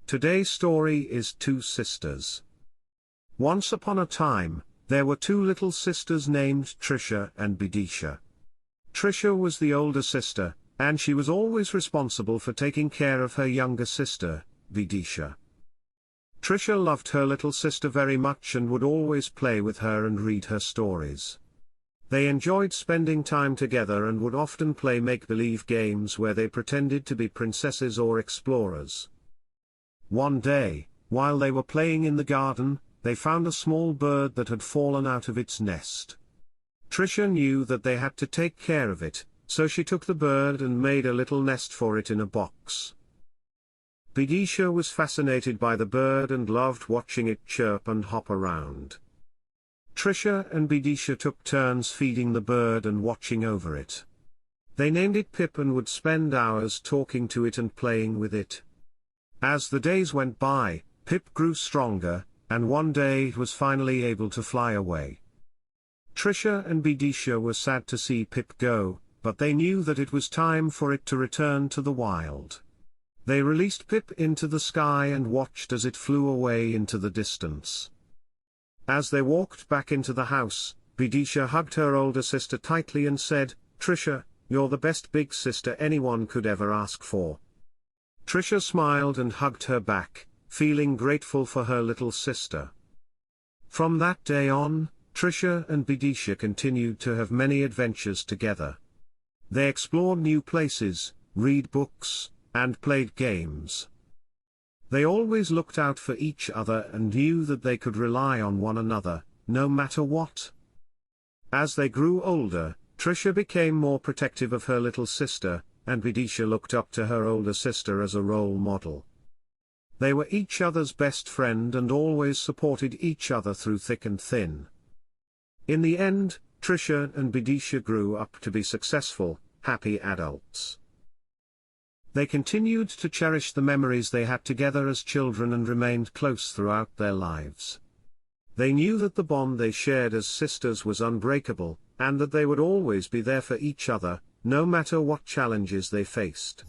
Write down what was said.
Today's story is Two Sisters. Once upon a time, there were two little sisters named Trisha and Bidisha. Trisha was the older sister, and she was always responsible for taking care of her younger sister, Bidisha. Trisha loved her little sister very much and would always play with her and read her stories. They enjoyed spending time together and would often play make-believe games where they pretended to be princesses or explorers. One day, while they were playing in the garden, they found a small bird that had fallen out of its nest. Trisha knew that they had to take care of it, so she took the bird and made a little nest for it in a box. Bidisha was fascinated by the bird and loved watching it chirp and hop around. Trisha and Bidisha took turns feeding the bird and watching over it. They named it Pip and would spend hours talking to it and playing with it. As the days went by, Pip grew stronger, and one day it was finally able to fly away. Trisha and Bidisha were sad to see Pip go, but they knew that it was time for it to return to the wild. They released Pip into the sky and watched as it flew away into the distance. As they walked back into the house, Bidisha hugged her older sister tightly and said, "Trisha, you're the best big sister anyone could ever ask for." Trisha smiled and hugged her back, feeling grateful for her little sister. From that day on, Trisha and Bidisha continued to have many adventures together. They explored new places, read books, and played games. They always looked out for each other and knew that they could rely on one another, no matter what. As they grew older, Trisha became more protective of her little sister, and Bidisha looked up to her older sister as a role model. They were each other's best friend and always supported each other through thick and thin. In the end, Trisha and Bidisha grew up to be successful, happy adults. They continued to cherish the memories they had together as children and remained close throughout their lives. They knew that the bond they shared as sisters was unbreakable, and that they would always be there for each other, no matter what challenges they faced.